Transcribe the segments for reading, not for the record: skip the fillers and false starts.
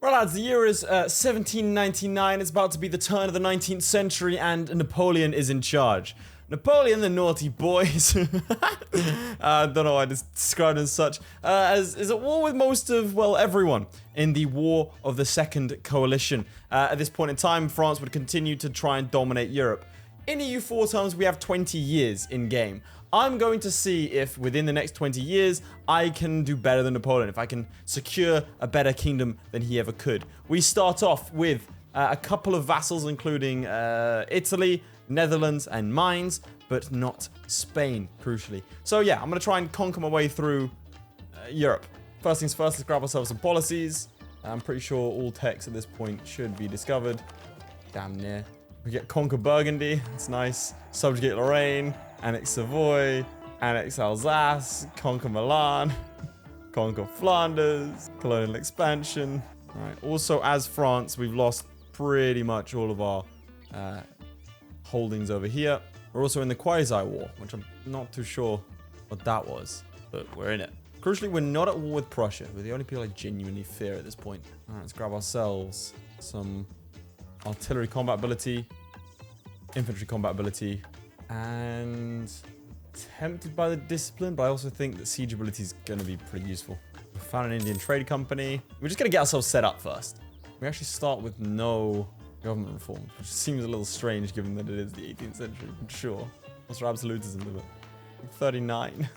Right, lads, the year is 1799. It's about to be the turn of the 19th century, and Napoleon is in charge. Napoleon, the naughty boys, I don't know why I described him as such, is at war with most of, well, everyone in the War of the Second Coalition. At this point in time, France would continue to try and dominate Europe. In EU4 terms, we have 20 years in game. I'm going to see if within the next 20 years, I can do better than Napoleon, if I can secure a better kingdom than he ever could. We start off with a couple of vassals, including Italy, Netherlands, and Mainz, but not Spain, crucially. So yeah, I'm going to try and conquer my way through Europe. First things first, let's grab ourselves some policies. I'm pretty sure all techs at this point should be discovered. Damn near. We get Conquer Burgundy, it's nice. Subjugate Lorraine, Annex Savoy, Annex Alsace, Conquer Milan, Conquer Flanders, colonial expansion. All right. Also, as France, we've lost pretty much all of our holdings over here. We're also in the Quasi-War, which I'm not too sure what that was, but we're in it. Crucially, we're not at war with Prussia. We're the only people I genuinely fear at this point. All right, let's grab ourselves some artillery combat ability, infantry combat ability, and tempted by the discipline, but I also think that siege ability is going to be pretty useful. We found an Indian trade company. We're just going to get ourselves set up first. We actually start with no government reforms, which seems a little strange given that it is the 18th century, but sure. What's our absolutism limit? 39.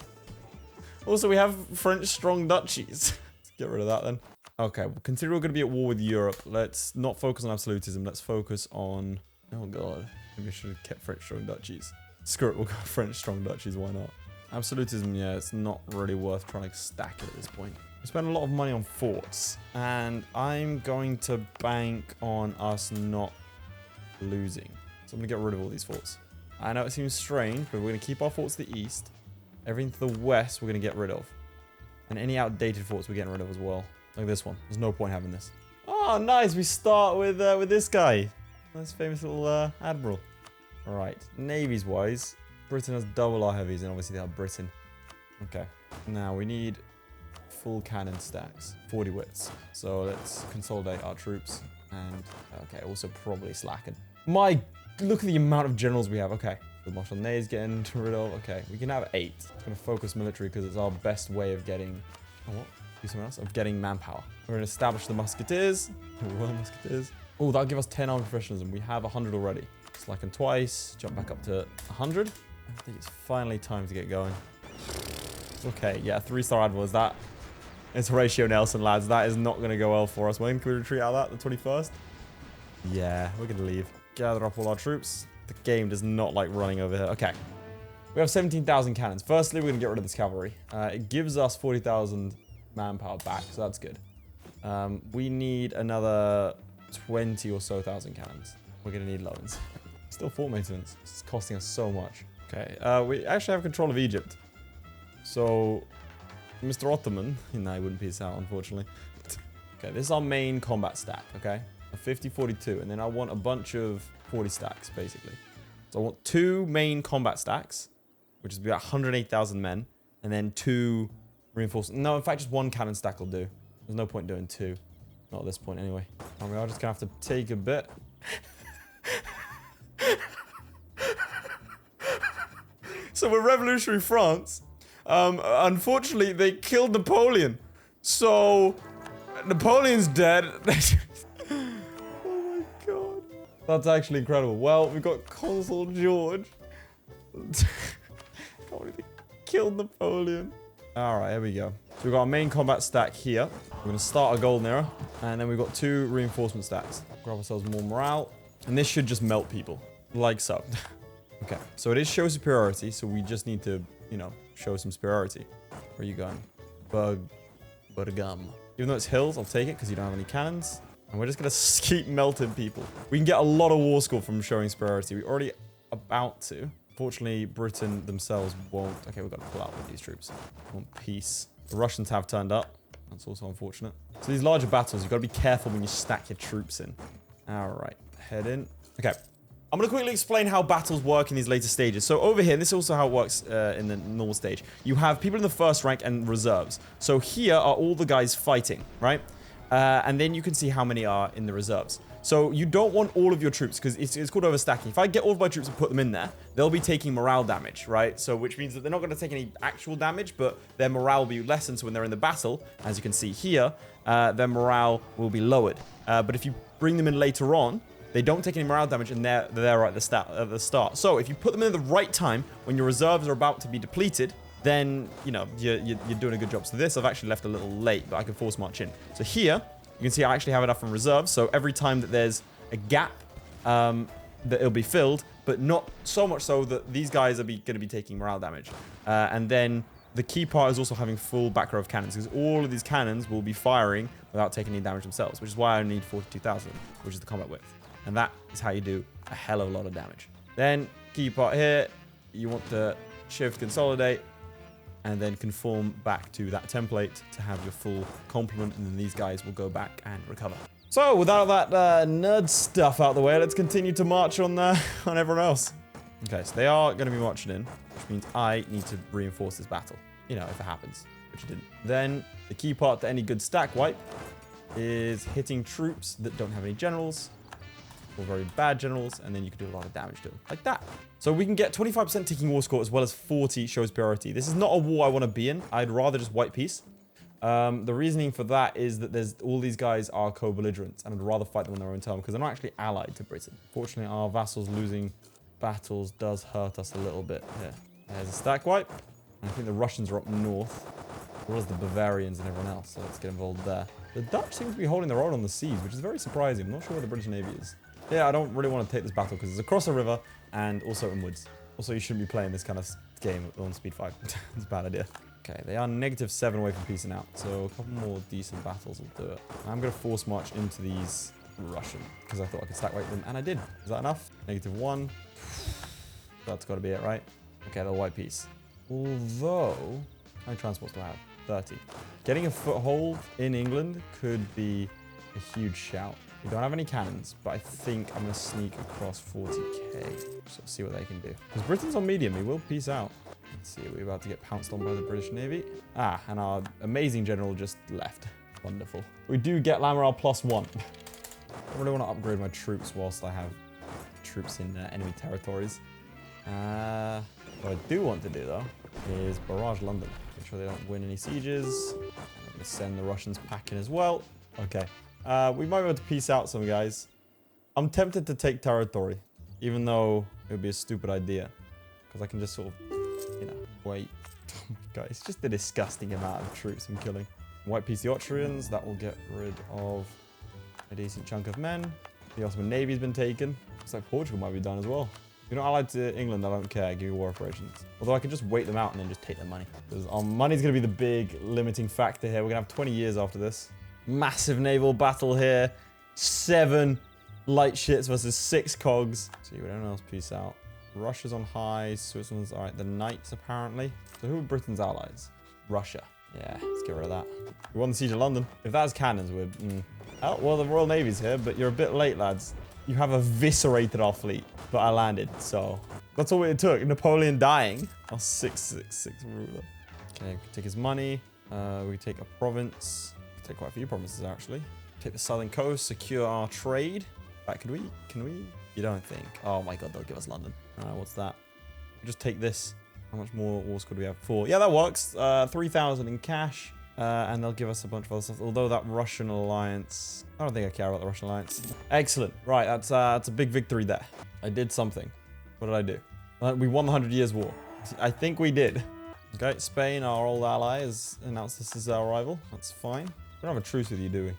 Also, we have French strong duchies. Let's get rid of that then. Okay, well, consider we're going to be at war with Europe. Let's not focus on absolutism. Let's focus on... Oh, God. Maybe I should have kept French strong duchies. Screw it, we'll go French strong duchies. Why not? Absolutism, yeah, it's not really worth trying to stack it at this point. We spend a lot of money on forts, and I'm going to bank on us not losing. So I'm going to get rid of all these forts. I know it seems strange, but we're going to keep our forts to the east. Everything to the west, we're going to get rid of. And any outdated forts we're getting rid of as well. Like this one. There's no point having this. Oh, nice. We start with this guy. Nice famous little admiral. All right. Navies wise, Britain has double our heavies, and obviously they have Britain. Okay. Now we need full cannon stacks, 40 wits. So let's consolidate our troops. And okay, also probably slacken. My, look at the amount of generals we have. Okay. The Marshal Ney's getting rid of. Okay, we can have 8. I'm going to focus military because it's our best way of getting... Oh, what? Do something else? Of getting manpower. We're going to establish the musketeers. Royal musketeers. Oh, that'll give us 10 army professionalism. We have 100 already. Slacken twice. Jump back up to 100. I think it's finally time to get going. Okay, yeah, 3-star admiral. Is that... It's Horatio Nelson, lads. That is not going to go well for us. When can we retreat out of that? The 21st? Yeah, we're going to leave. Gather up all our troops. The game does not like running over here. Okay. We have 17,000 cannons. Firstly, we're going to get rid of this cavalry. It gives us 40,000 manpower back, so that's good. We need another 20 or so thousand cannons. We're going to need loans. Still fort maintenance. This is costing us so much. Okay. We actually have control of Egypt. So, Mr. Ottoman... No, he wouldn't peace out, unfortunately. Okay, this is our main combat stack, okay? A 50-42, and then I want a bunch of 40 stacks, basically. So I want 2 main combat stacks, which is about 108,000 men, and then 2 reinforcements. No, in fact, just 1 cannon stack will do. There's no point doing 2. Not at this point, anyway. And we are just going to have to take a bit. So we're Revolutionary France. Unfortunately, they killed Napoleon. So, Napoleon's dead. That's actually incredible. Well, we've got Consul George. Can't believe they killed Napoleon. Alright, here we go. So we've got our main combat stack here. We're going to start our golden era. And then we've got 2 reinforcement stacks. Grab ourselves more morale. And this should just melt people. Like so. Okay, so it is show superiority. So we just need to, you know, show some superiority. Where are you going? Burgum. Even though it's hills, I'll take it because you don't have any cannons. And we're just going to keep melting people. We can get a lot of war score from showing superiority. We're already about to. Fortunately, Britain themselves won't. Okay, we've got to pull out with these troops. We want peace. The Russians have turned up. That's also unfortunate. So these larger battles, you've got to be careful when you stack your troops in. All right, head in. Okay. I'm going to quickly explain how battles work in these later stages. So over here, this is also how it works in the normal stage. You have people in the first rank and reserves. So here are all the guys fighting, right? And then you can see how many are in the reserves. So you don't want all of your troops because it's called overstacking. If I get all of my troops and put them in there, they'll be taking morale damage, right? So which means that they're not going to take any actual damage, but their morale will be lessened. So when they're in the battle, as you can see here, their morale will be lowered. But if you bring them in later on, they don't take any morale damage, and they're there right at the start. So if you put them in at the right time, when your reserves are about to be depleted, then, you know, you're doing a good job. So this I've actually left a little late, but I can force march in. So here, you can see I actually have enough in reserves. So every time that there's a gap, that it'll be filled, but not so much so that these guys are going to be taking morale damage. And then the key part is also having full back row of cannons, because all of these cannons will be firing without taking any damage themselves, which is why I need 42,000, which is the combat width. And that is how you do a hell of a lot of damage. Then, key part here, you want to shift consolidate, and then conform back to that template to have your full complement, and then these guys will go back and recover. So, without that nerd stuff out the way, let's continue to march on everyone else. Okay, so they are going to be marching in, which means I need to reinforce this battle. You know, if it happens, which it didn't. Then, the key part to any good stack wipe is hitting troops that don't have any generals, or very bad generals, and then you can do a lot of damage to them, like that. So we can get 25% ticking war score as well as 40 shows priority. This is not a war I want to be in. I'd rather just white peace. The reasoning for that is that all these guys are co-belligerents, and I'd rather fight them on their own terms because they're not actually allied to Britain. Fortunately, our vassals losing battles does hurt us a little bit. Here, there's a stack wipe. And I think the Russians are up north, as well as the Bavarians and everyone else, so let's get involved there. The Dutch seem to be holding their own on the seas, which is very surprising. I'm not sure where the British Navy is. Yeah, I don't really want to take this battle because it's across a river and also in woods. Also, you shouldn't be playing this kind of game on speed 5. It's a bad idea. Okay, they are -7 away from peacing out, so a couple more decent battles will do it. I'm going to force march into these Russian because I thought I could stack weight them, and I did. Is that enough? -1. That's got to be it, right? Okay, they'll white peace. Although, how many transports do I have? 30. Getting a foothold in England could be a huge shout. We don't have any cannons, but I think I'm going to sneak across 40k. So see what they can do. Because Britain's on medium, we will peace out. Let's see, we're about to get pounced on by the British Navy. Ah, and our amazing general just left. Wonderful. We do get Damerell +1. I really want to upgrade my troops whilst I have troops in enemy territories. What I do want to do, though, is barrage London. Make sure they don't win any sieges. And I'm going to send the Russians packing as well. Okay. We might be able to peace out some guys. I'm tempted to take territory, even though it would be a stupid idea. Because I can just sort of, you know, wait. Oh my god, it's just a disgusting amount of troops I'm killing. White peace the Austrians, that will get rid of a decent chunk of men. The Ottoman Navy's been taken. Looks like Portugal might be done as well. If you're not allied to England, I don't care. Give you war operations. Although I can just wait them out and then just take their money. Because our money's going to be the big limiting factor here. We're going to have 20 years after this. Massive naval battle here. 7 light ships versus 6 cogs. See what anyone else peace out. Russia's on high. Switzerland's all right. The Knights apparently. So who are Britain's allies? Russia. Yeah, let's get rid of that. We won the siege of London. If that's cannons, we're... Oh, well, the Royal Navy's here, but you're a bit late, lads. You have eviscerated our fleet, but I landed, so... That's all it took. Napoleon dying. Our 666 ruler. Okay, we take his money. We take a province. Take quite a few provinces, actually. Take the southern coast, secure our trade. Right, can we? You don't think? Oh my god, they'll give us London. What's that? We'll just take this. How much more wars could we have? 4. Yeah, that works. 3,000 in cash. And they'll give us a bunch of other stuff. Although that Russian alliance... I don't think I care about the Russian alliance. Excellent. Right, that's a big victory there. I did something. What did I do? We won the 100 Years' War. I think we did. Okay, Spain, our old ally, has announced this is our rival. That's fine. We don't have a truce with you, do we?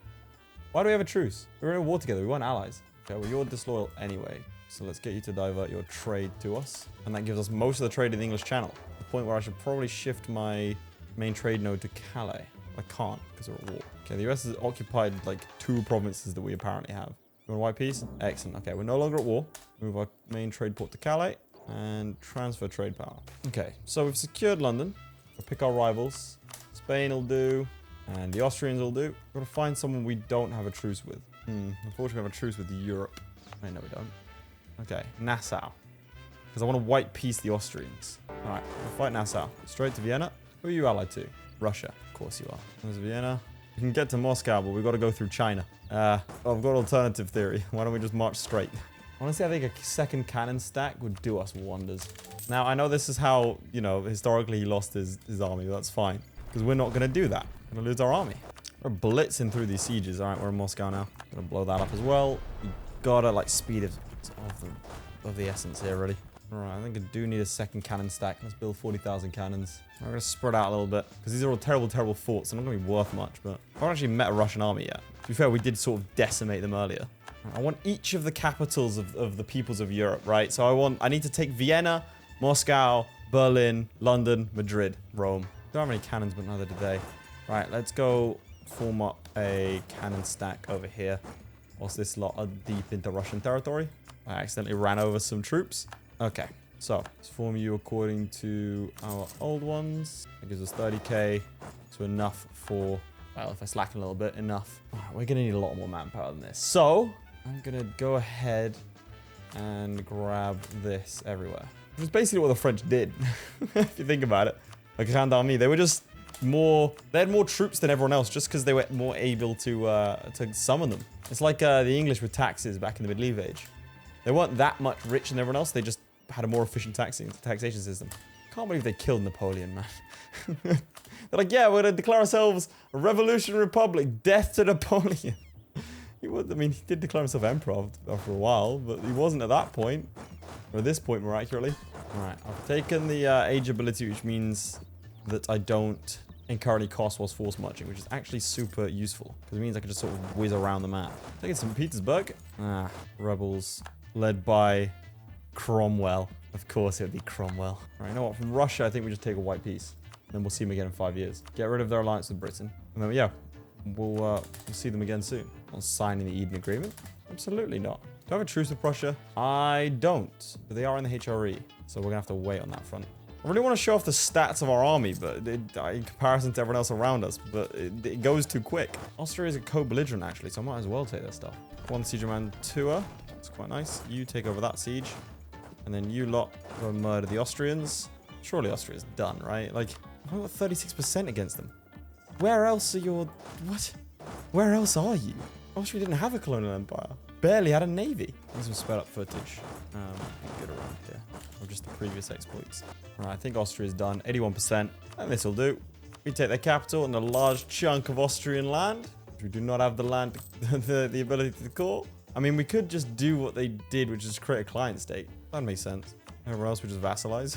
Why do we have a truce? We were in a war together. We weren't allies. Okay, well, you're disloyal anyway. So let's get you to divert your trade to us. And that gives us most of the trade in the English Channel. The point where I should probably shift my main trade node to Calais. I can't because we're at war. Okay, the US has occupied like 2 provinces that we apparently have. You want a white peace? Excellent. Okay, we're no longer at war. Move our main trade port to Calais and transfer trade power. Okay, so we've secured London. We'll pick our rivals. Spain will do. And the Austrians will do. We've got to find someone we don't have a truce with. Unfortunately, we have a truce with Europe. I know we don't. Okay, Nassau. Because I want to white peace the Austrians. All right, we'll fight Nassau. Straight to Vienna. Who are you allied to? Russia. Of course you are. There's Vienna. We can get to Moscow, but we've got to go through China. I've got an alternative theory. Why don't we just march straight? Honestly, I think a second cannon stack would do us wonders. Now, I know this is how, you know, historically he lost his army, but that's fine. Because we're not going to do that. We're going to lose our army. We're blitzing through these sieges. All right, we're in Moscow now. Going to blow that up as well. We gotta, like, speed of the essence here, really. All right, I think I do need a second cannon stack. Let's build 40,000 cannons. I'm going to spread out a little bit. Because these are all terrible, terrible forts. They're not going to be worth much, but I haven't actually met a Russian army yet. To be fair, we did sort of decimate them earlier. I want each of the capitals of the peoples of Europe, right? So I need to take Vienna, Moscow, Berlin, London, Madrid, Rome. Don't have any cannons, but neither do they. Right, let's go form up a cannon stack over here. Whilst this lot are deep into Russian territory. I accidentally ran over some troops. Okay, so let's form you according to our old ones. That gives us 30k. So enough for, well, if I slacken a little bit, enough. Oh, we're going to need a lot more manpower than this. So I'm going to go ahead and grab this everywhere. Which is basically what the French did, if you think about it. Like Grande Armée, they were just more, they had more troops than everyone else just because they were more able to summon them. It's like the English with taxes back in the medieval age. They weren't that much richer than everyone else. They just had a more efficient taxation system. Can't believe they killed Napoleon, man. They're like, yeah, we're going to declare ourselves a revolutionary republic. Death to Napoleon. He would, I mean, he did declare himself emperor after a while, but he wasn't at that point. Or at this point, more accurately. All right, I've taken the age ability, which means that I don't incur any cost whilst force marching, which is actually super useful. Because it means I can just sort of whiz around the map. Taking St. Petersburg. Rebels led by Cromwell. Of course, it would be Cromwell. All right, you know what? From Russia, I think we just take a white peace. Then we'll see them again in 5 years. Get rid of their alliance with Britain. And then, yeah, we'll see them again soon. On signing the Eden Agreement? Absolutely not. Do I have a truce with Prussia? I don't. But they are in the HRE. So we're going to have to wait on that front. I really want to show off the stats of our army, but in comparison to everyone else around us, but it goes too quick. Austria is a co-belligerent, actually, so I might as well take their stuff. One siege of Mantua. That's quite nice. You take over that siege. And then you lot go murder the Austrians. Surely Austria's done, right? Like, I've got 36% against them. Where else are your... What? Where else are you? Austria didn't have a colonial empire. Barely had a navy. There's some sped up footage. Good around here. Or just the previous exploits. Alright, I think Austria's done. 81%. And this will do. We take their capital and a large chunk of Austrian land. We do not have the land, the ability to call. I mean, we could just do what they did, which is create a client state. That makes sense. Everywhere else we just vassalize.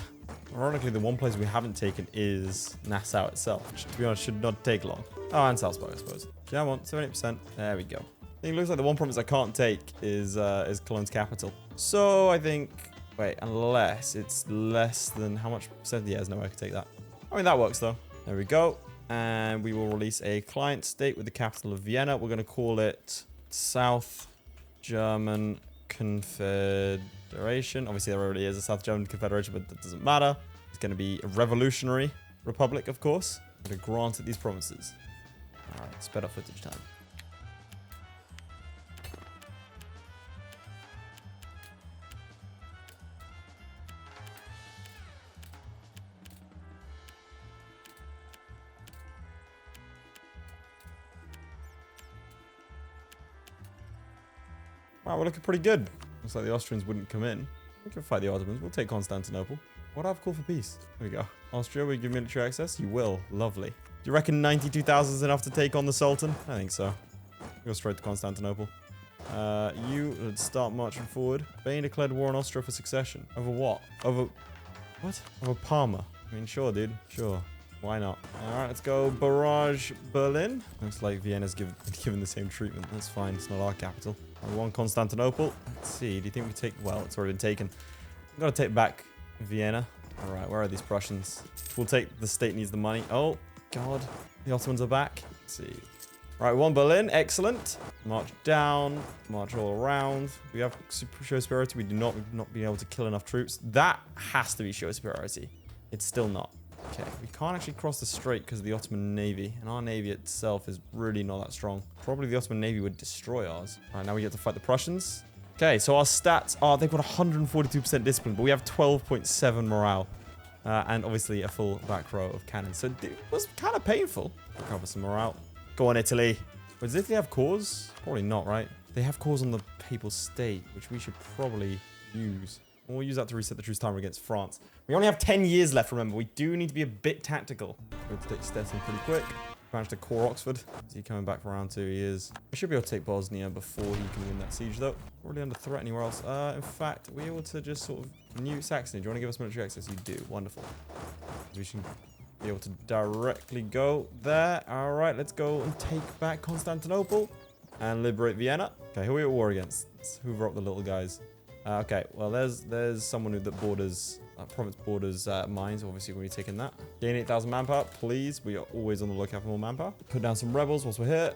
Ironically, the one place we haven't taken is Nassau itself, which, to be honest, should not take long. Oh, and Salzburg, I suppose. Come on, 78%. There we go. I think it looks like the one province I can't take is Cologne's capital. So I think, wait, unless it's less than how much percent? Yeah, there's no way I could take that. I mean, that works though. There we go. And we will release a client state with the capital of Vienna. We're going to call it South German Confederation. Obviously, there already is a South German Confederation, but that doesn't matter. It's going to be a revolutionary republic, of course. I'm going to grant it these provinces. All right, sped up footage time. Wow, we're looking pretty good. Looks like the Austrians wouldn't come in. We can fight the Ottomans. We'll take Constantinople. What I've called for peace. There we go. Austria, will you give military access? You will. Lovely. Do you reckon 92,000 is enough to take on the Sultan? I think so. Go straight to Constantinople. Let's start marching forward. Spain declared war on Austria for succession. Over what? Over... What? Over Parma. I mean, sure, dude. Sure. Why not? Alright, let's go barrage Berlin. Looks like Vienna's given the same treatment. That's fine. It's not our capital. We want Constantinople. Let's see. Do you think we take... Well, it's already been taken. We've got to take back Vienna. Alright, where are these Prussians? We'll take... The state needs the money. Oh, God. The Ottomans are back. Let's see. Right, we won Berlin. Excellent. March down. March all around. We have show superiority. We do not... We've not been able to kill enough troops. That has to be show superiority. It's still not. Okay, we can't actually cross the strait because of the Ottoman Navy. And our Navy itself is really not that strong. Probably the Ottoman Navy would destroy ours. All right, now we get to fight the Prussians. Okay, so our stats are... They've got 142% discipline, but we have 12.7 morale. And obviously a full back row of cannons. So it was kind of painful. Recover some morale. Go on, Italy. But does Italy have cores? Probably not, right? They have cores on the Papal State, which we should probably use. We'll use that to reset the truce timer against France. We only have 10 years left, remember. We do need to be a bit tactical. We're going to take Stettin pretty quick. Managed to core Oxford. Is he coming back for round 2? He is. We should be able to take Bosnia before he can win that siege, though. Already under threat anywhere else. In fact, we're able to just sort of nuke Saxony. Do you want to give us military access? You do. Wonderful. We should be able to directly go there. All right, let's go and take back Constantinople and liberate Vienna. Okay, who are we at war against? Let's hoover up the little guys. Okay, well, there's someone that borders, province borders mines. Obviously, we're taking that. Gain 8,000 manpower, please. We are always on the lookout for more manpower. Put down some rebels whilst we're here.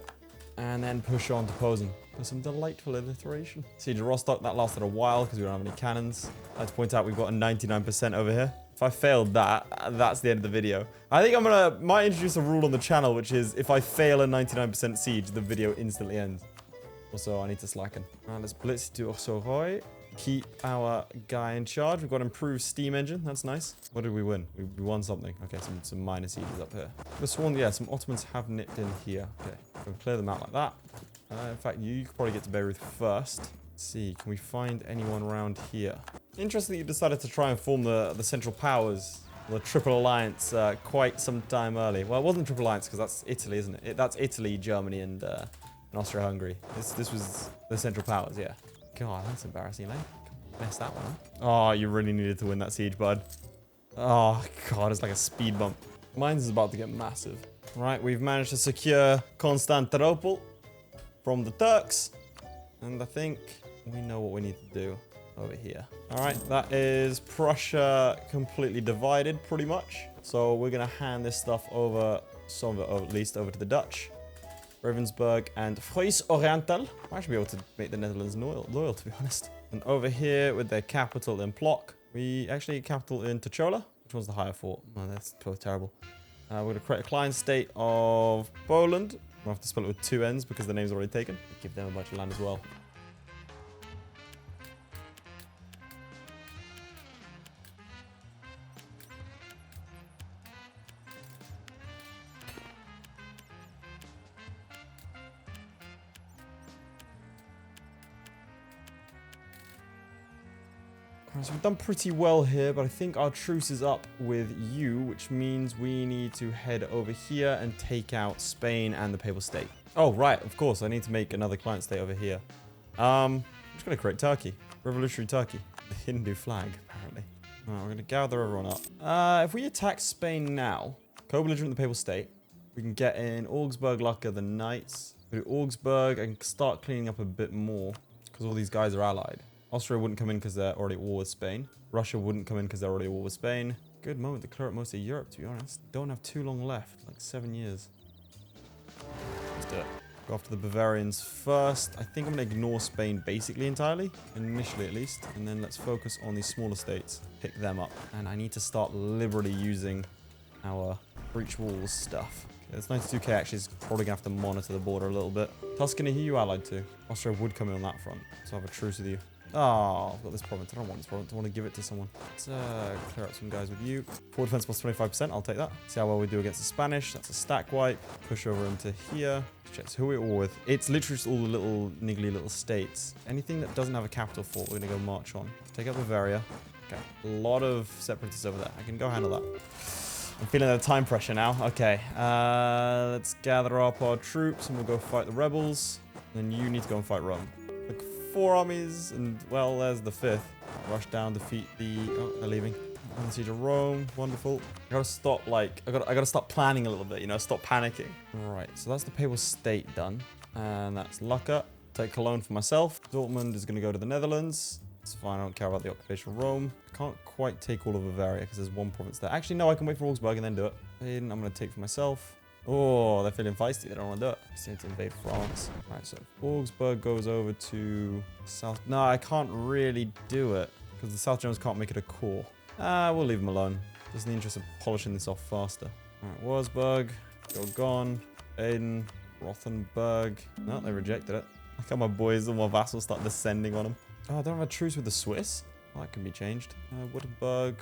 And then push on to Posen for some delightful alliteration. Siege of Rostock, that lasted a while because we don't have any cannons. I'd like to point out we've got a 99% over here. If I failed that, that's the end of the video. I think might introduce a rule on the channel, which is if I fail a 99% siege, the video instantly ends. Also, I need to slacken. Let's blitz to Orsoroy. Keep our guy in charge. We've got improved steam engine. That's nice. What did we win? We won something. Okay, some minor sieges up here. I've sworn, yeah, some Ottomans have nipped in here. Okay, we'll clear them out like that. In fact, you could probably get to Beirut first. Let's see, can we find anyone around here? Interesting that you decided to try and form the Central Powers, the Triple Alliance, quite some time early. Well, it wasn't Triple Alliance because that's Italy, isn't it? That's Italy, Germany, and Austria-Hungary. This was the Central Powers, yeah. God, that's embarrassing, eh? Messed that one up. Oh, you really needed to win that siege, bud. Oh, God, it's like a speed bump. Mine's is about to get massive. Right, we've managed to secure Constantinople from the Turks. And I think we know what we need to do over here. All right, that is Prussia completely divided, pretty much. So we're going to hand this stuff over, some of it at least, over to the Dutch. Ravensburg and Fries Oriental. I should be able to make the Netherlands loyal, to be honest. And over here with their capital in Plock, we actually capital in Tuchola. Which one's the higher fort? Oh, that's both terrible. We're going to create a client state of Poland. We'll have to spell it with 2 N's because the name's already taken. Give them a bunch of land as well. So we've done pretty well here, but I think our truce is up with you, which means we need to head over here and take out Spain and the Papal State. Oh, right, of course, I need to make another client state over here. I'm just going to create Turkey. Revolutionary Turkey. The Hindu flag, apparently. Alright, we're going to gather everyone up. If we attack Spain now, co-belligerent the Papal State, we can get in Augsburg, Lucca, the Knights. We do Augsburg and start cleaning up a bit more, because all these guys are allied. Austria wouldn't come in because they're already at war with Spain. Russia wouldn't come in because they're already at war with Spain. Good moment to clear up most of Europe, to be honest. Don't have too long left, like 7 years. Let's do it. Go after the Bavarians first. I think I'm going to ignore Spain basically entirely, initially at least. And then let's focus on these smaller states. Pick them up. And I need to start liberally using our breach walls stuff. Okay, this 92k actually is probably going to have to monitor the border a little bit. Tuscany, who are you allied to? Austria would come in on that front, so I have a truce with you. Oh, I've got this province. I don't want this province. I want to give it to someone. Let's clear up some guys with you. Forward defense plus 25%. I'll take that. See how well we do against the Spanish. That's a stack wipe. Push over into here. Check who we're all with. It's literally just all the little niggly little states. Anything that doesn't have a capital fort, we're going to go march on. Take out Bavaria. Okay. A lot of separatists over there. I can go handle that. I'm feeling the time pressure now. Okay. Let's gather up our troops and we'll go fight the rebels. And then you need to go and fight Rome. 4 armies, and well, there's the 5th. Rush down, defeat the... Oh, they're leaving. On the siege of Rome. Wonderful. I gotta stop, like... I gotta stop planning a little bit, you know? Stop panicking. Right, so that's the Papal State done. And that's Lucca. Take Cologne for myself. Dortmund is gonna go to the Netherlands. It's fine, I don't care about the occupation of Rome. I can't quite take all of Bavaria, because there's 1 province there. Actually, no, I can wait for Augsburg and then do it. Baden, I'm gonna take for myself. Oh, they're feeling feisty. They don't want to do it. Just need to invade France. Right, so Augsburg goes over to South. No, I can't really do it because the South Germans can't make it a core. We'll leave them alone. Just in the interest of polishing this off faster. All right, Wurzburg, Gorgon, Baden, Rothenburg. No, they rejected it. Look how my boys and my vassals start descending on them. Oh, I don't have a truce with the Swiss. Well, that can be changed. Wittenberg.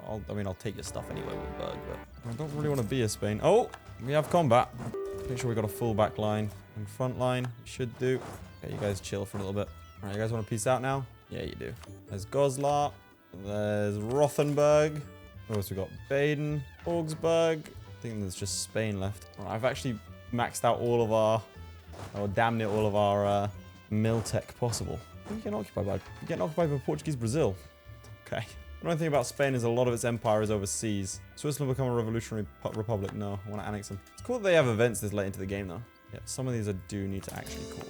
I'll take your stuff anyway, Wittenberg, but I don't really want to be a Spain. Oh! We have combat. Make sure we got a full back line and front line. Should do. Okay, you guys chill for a little bit. All right, you guys want to peace out now? Yeah, you do. There's Goslar. There's Rothenburg. What else we got? Baden, Augsburg. I think there's just Spain left. All right, I've actually maxed out all of our, or damn near all of our mill tech possible. What are you getting occupied by? You're getting occupied by Portuguese Brazil. Okay. The only thing about Spain is a lot of its empire is overseas. Switzerland become a revolutionary republic? No, I want to annex them. It's cool that they have events this late into the game, though. Yeah, some of these I do need to actually call.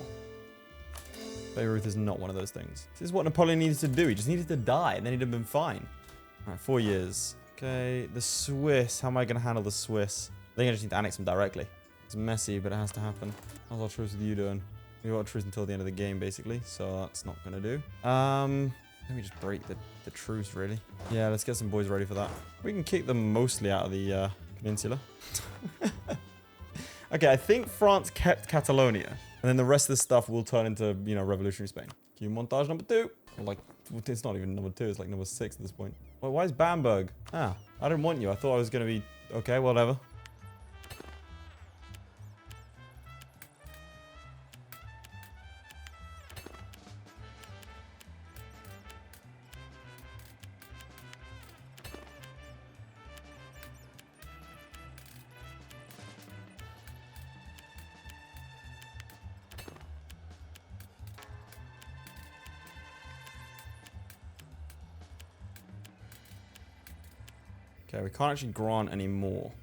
Beirut is not one of those things. This is what Napoleon needed to do. He just needed to die, and then he'd have been fine. All right, 4 years. Okay, the Swiss. How am I going to handle the Swiss? I think I just need to annex them directly. It's messy, but it has to happen. How's our truce with you doing? We got a truce until the end of the game, basically, so that's not going to do. Let me just break the truce, really. Yeah, let's get some boys ready for that. We can kick them mostly out of the peninsula. Okay, I think France kept Catalonia. And then the rest of the stuff will turn into, you know, revolutionary Spain. Q montage number 2. Or like, it's not even number 2. It's like number 6 at this point. Well, why is Bamberg? Ah, I didn't want you. I thought I was going to be... Okay, whatever. Okay, we can't actually grant any more.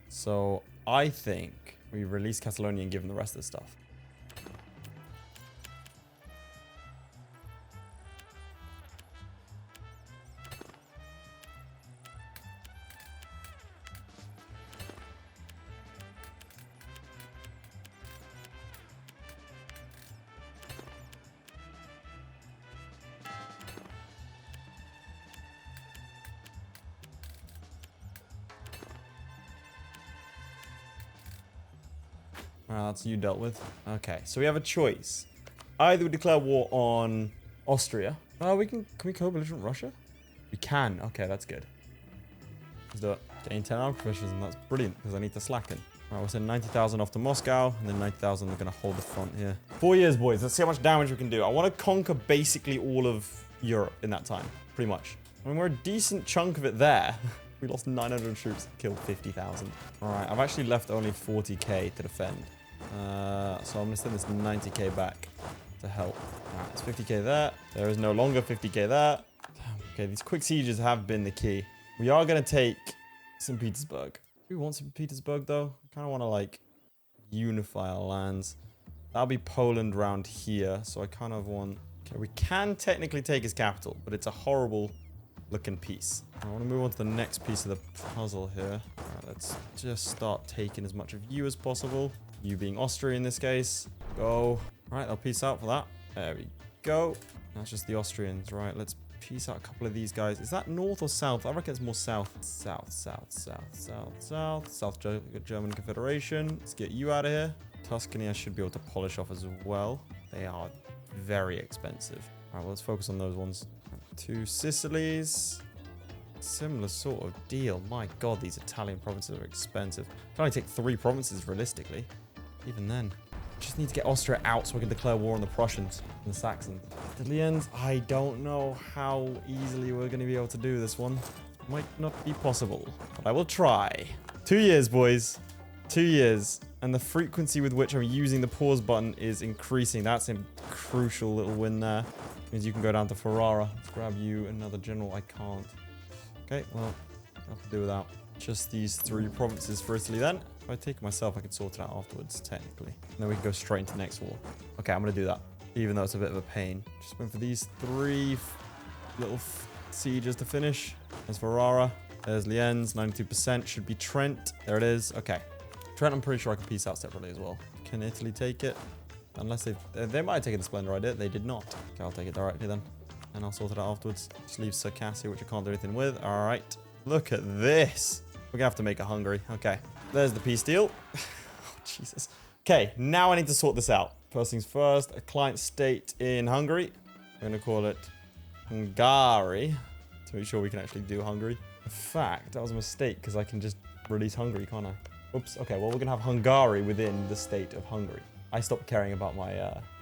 So I think we release Catalonia and give them the rest of the stuff. That's you dealt with. Okay, so we have a choice. Either we declare war on Austria. Oh, can we co-belligerent Russia? We can. Okay, that's good. Let's do it. Gain 10 armed provisions, and that's brilliant because I need to slacken. All right, we'll send 90,000 off to Moscow, and then 90,000 we're going to hold the front here. 4 years, boys. Let's see how much damage we can do. I want to conquer basically all of Europe in that time, pretty much. I mean, we're a decent chunk of it there. We lost 900 troops, killed 50,000. All right, I've actually left only 40k to defend. So I'm going to send this 90k back to help. Alright, it's 50k there. There is no longer 50k there. Okay, these quick sieges have been the key. We are going to take St. Petersburg. Do we want St. Petersburg, though? I kind of want to, like, unify our lands. That'll be Poland round here, so I kind of want... Okay, we can technically take his capital, but it's a horrible looking piece. I want to move on to the next piece of the puzzle here. Alright, let's just start taking as much of you as possible. You being Austria in this case. Go. Right, I'll peace out for that. There we go. That's just the Austrians. Right, let's peace out a couple of these guys. Is that north or south? I reckon it's more south. South German Confederation. Let's get you out of here. Tuscany I should be able to polish off as well. They are very expensive. All right, well, let's focus on those ones. 2 Sicilies. Similar sort of deal. My God, these Italian provinces are expensive. I can only take 3 provinces realistically. Even then. Just need to get Austria out so we can declare war on the Prussians and the Saxons. Italians, I don't know how easily we're going to be able to do this one. Might not be possible, but I will try. 2 years, boys. 2 years. And the frequency with which I'm using the pause button is increasing. That's a crucial little win there. Means you can go down to Ferrara. Let's grab you another general. I can't. Okay, well, I'll have to do without. Just these 3 provinces for Italy then. If I take it myself, I can sort it out afterwards, technically. And then we can go straight into the next war. Okay, I'm going to do that. Even though it's a bit of a pain. Just waiting for these 3 little sieges to finish. There's Ferrara. There's Lienz. 92%. Should be Trent. There it is. Okay. Trent, I'm pretty sure I can piece out separately as well. Can Italy take it? Unless they might have taken the Splendor idea. They did not. Okay, I'll take it directly then. And I'll sort it out afterwards. Just leave Circassia, which I can't do anything with. All right. Look at this. We're going to have to make a Hungary. Okay. There's the peace deal. Oh, Jesus. Okay, now I need to sort this out. First things first, a client state in Hungary. We're going to call it Hungary to make sure we can actually do Hungary. In fact, that was a mistake because I can just release Hungary, can't I? Oops. Okay, well, we're going to have Hungary within the state of Hungary. I stopped caring about my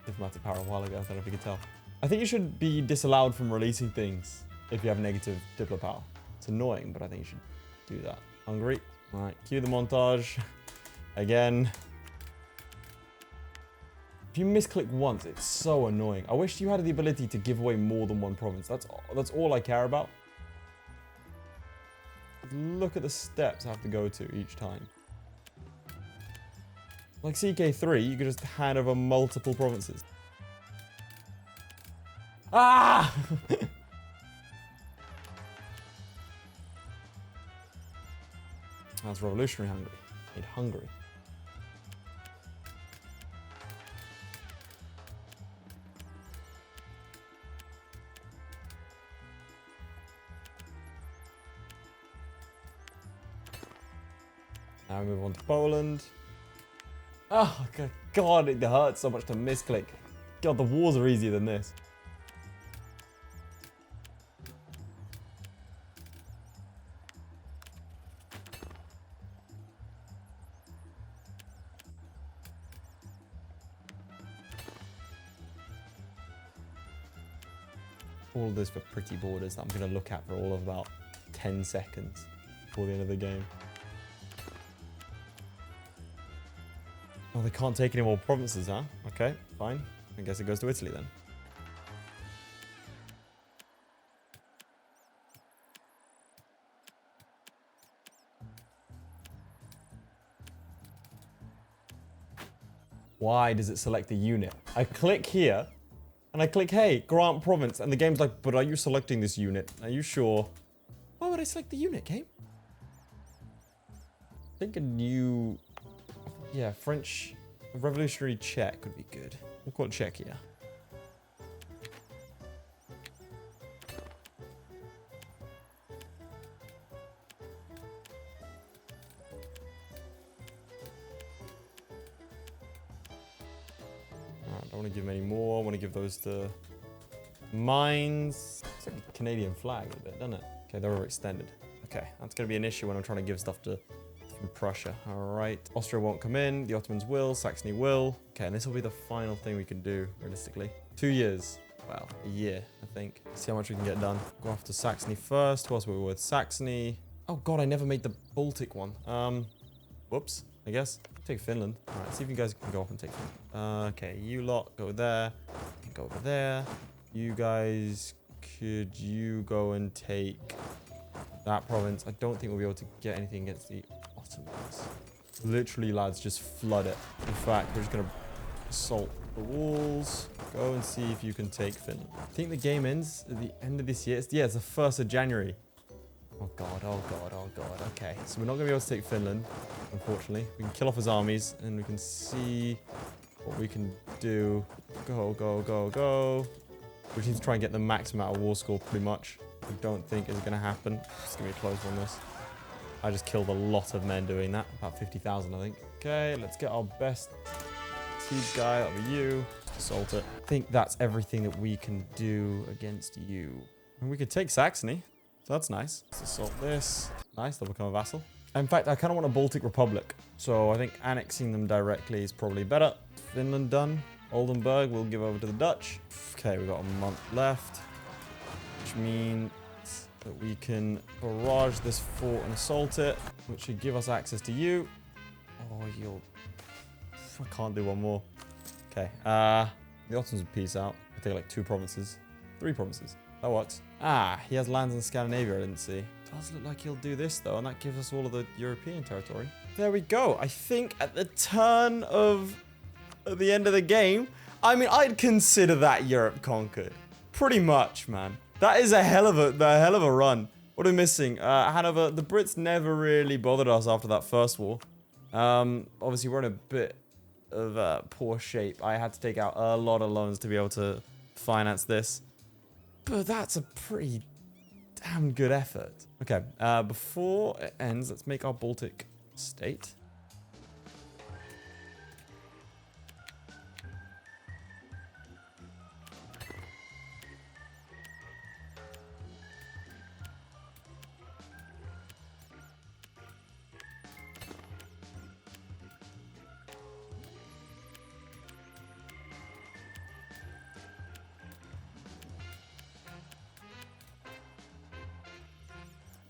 diplomatic power a while ago. I don't know if you can tell. I think you should be disallowed from releasing things if you have negative diplo power. It's annoying, but I think you should do that. Hungary. All right, cue the montage. Again. If you misclick once, it's so annoying. I wish you had the ability to give away more than one province. That's all I care about. Look at the steps I have to go to each time. Like CK3, you could just hand over multiple provinces. Ah! That's revolutionary Hungary. Need Hungary. Now we move on to Poland. Oh, God, it hurts so much to misclick. God, the wars are easier than this. All of this for pretty borders that I'm going to look at for all of about 10 seconds before the end of the game. Oh, they can't take any more provinces, huh? Okay, fine. I guess it goes to Italy then. Why does it select the unit? I click here, and I click, hey, grant province, and the game's like, but are you selecting this unit? Are you sure? Why would I select the unit, game? I think a new... Yeah, French Revolutionary Czech could be good. We'll call it Czechia. I don't want to give them any more. I want to give those to mines. It's like a Canadian flag a bit, doesn't it? Okay, they're overextended. Okay, that's going to be an issue when I'm trying to give stuff to... from Prussia. All right. Austria won't come in. The Ottomans will. Saxony will. Okay, and this will be the final thing we can do, realistically. 2 years. Well, a year, I think. See how much we can get done. Go after Saxony first. Who else were we with? Saxony. Oh, God, I never made the Baltic one. Whoops, I guess. Take Finland. All right, see if you guys can go off and take Finland. Okay, you lot, go there. You can go over there. You guys, could you go and take that province? I don't think we'll be able to get anything against the Ottomans. Literally, lads, just flood it. In fact, we're just going to assault the walls. Go and see if you can take Finland. I think the game ends at the end of this year. It's the 1st of January. Oh, God. Oh, God. Oh, God. Okay. So we're not going to be able to take Finland, unfortunately. We can kill off his armies, and we can see what we can do. Go, go, go, go. We need to try and get the maximum out of war score, pretty much. I don't think is going to happen. It's going to be a close one, this. I just killed a lot of men doing that. About 50,000, I think. Okay, let's get our best siege guy. That'll be you. Assault it. I think that's everything that we can do against you. And we could take Saxony. So that's nice. Let's assault this. Nice, they'll become a vassal. In fact, I kind of want a Baltic Republic. So I think annexing them directly is probably better. Finland done. Oldenburg we'll give over to the Dutch. Okay, we've got a month left. Which means that we can barrage this fort and assault it, which should give us access to you. Oh, you'll... I can't do one more. Okay, the Ottomans will peace out. We'll take like 2 provinces. 3 provinces. That works. Ah, he has lands in Scandinavia I didn't see. Does look like he'll do this though, and that gives us all of the European territory. There we go. I think at the turn of... at the end of the game, I mean, I'd consider that Europe conquered. Pretty much, man. That is a hell of a run. What are we missing? Hanover. The Brits never really bothered us after that first war. Obviously, we're in a bit of poor shape. I had to take out a lot of loans to be able to finance this. But that's a pretty damn good effort. Okay, before it ends, let's make our Baltic state.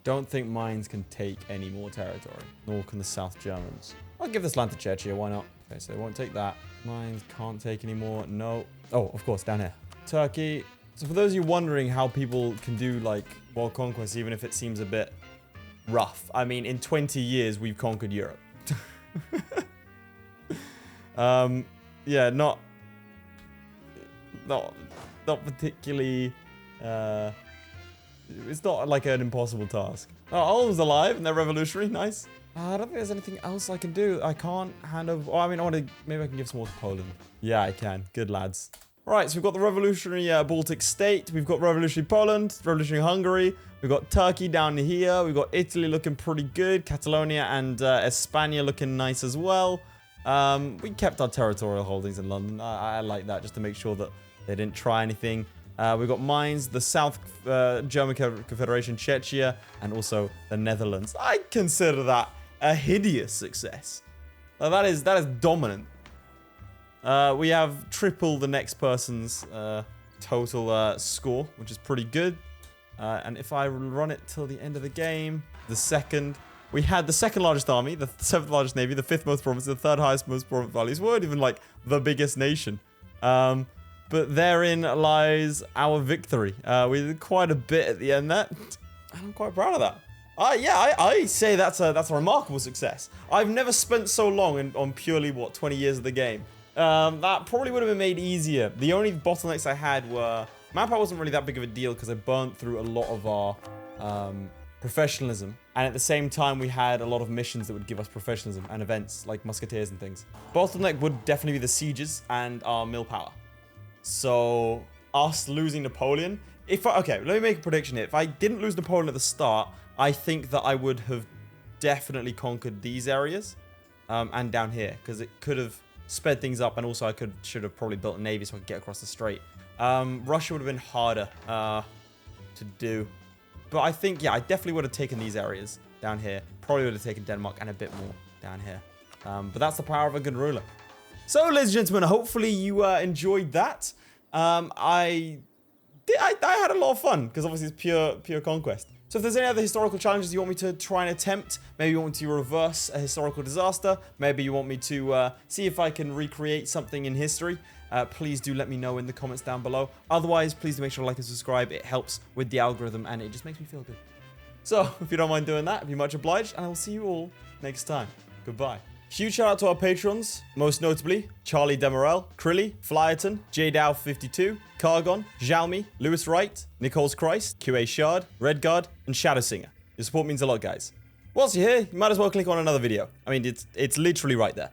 Don't think mines can take any more territory. Nor can the South Germans. I'll give this land to Chechnya, why not? Okay, so they won't take that. Mines can't take any more. No. Oh, of course, down here. Turkey. So for those of you wondering how people can do, like, world conquest, even if it seems a bit rough. I mean, in 20 years, we've conquered Europe. Yeah, not particularly, it's not like an impossible task. Oh, Ulm's alive and they're revolutionary. Nice. I don't think there's anything else I can do. I can't hand over. Oh, I mean, maybe I can give some more to Poland. Yeah, I can. Good lads. Right, so we've got the revolutionary Baltic state. We've got revolutionary Poland, revolutionary Hungary. We've got Turkey down here. We've got Italy looking pretty good. Catalonia and España looking nice as well. We kept our territorial holdings in London. I like that, just to make sure that they didn't try anything. We've got mines, the South German Confederation, Chechnya, and also the Netherlands. I consider that a hideous success. That is dominant. We have triple the next person's total score, which is pretty good. And if I run it till the end of the game, we had the second largest army, the 7th largest navy, the 5th most provinces, the 3rd highest most province values. We weren't even like the biggest nation. But therein lies our victory. We did quite a bit at the end there. And I'm quite proud of that. Yeah, I say that's a remarkable success. I've never spent so long on purely, 20 years of the game. That probably would have been made easier. The only bottlenecks I had were... Manpower wasn't really that big of a deal because I burnt through a lot of our professionalism. And at the same time, we had a lot of missions that would give us professionalism and events like musketeers and things. Bottleneck would definitely be the sieges and our mill power. So, us losing Napoleon... Okay, let me make a prediction here. If I didn't lose Napoleon at the start, I think that I would have definitely conquered these areas. And down here, because it could have sped things up, and also I should have probably built a navy so I could get across the strait. Russia would have been harder to do. But I think, yeah, I definitely would have taken these areas down here. Probably would have taken Denmark and a bit more down here. But that's the power of a good ruler. So, ladies and gentlemen, hopefully you enjoyed that. I had a lot of fun, because obviously it's pure conquest. So if there's any other historical challenges you want me to try and attempt, maybe you want me to reverse a historical disaster, maybe you want me to see if I can recreate something in history, please do let me know in the comments down below. Otherwise, please do make sure to like and subscribe. It helps with the algorithm and it just makes me feel good. So if you don't mind doing that, I'd be much obliged, and I will see you all next time. Goodbye. Huge shout out to our patrons, most notably Charlie Damerell, Crilly, Flyerton, JDow52, Kargon, Sjalmi, Lewis Wright, Nicole's Christ, QA Shard, Redguard, and ShadowSinger. Your support means a lot, guys. Whilst you're here, you might as well click on another video. I mean, it's literally right there.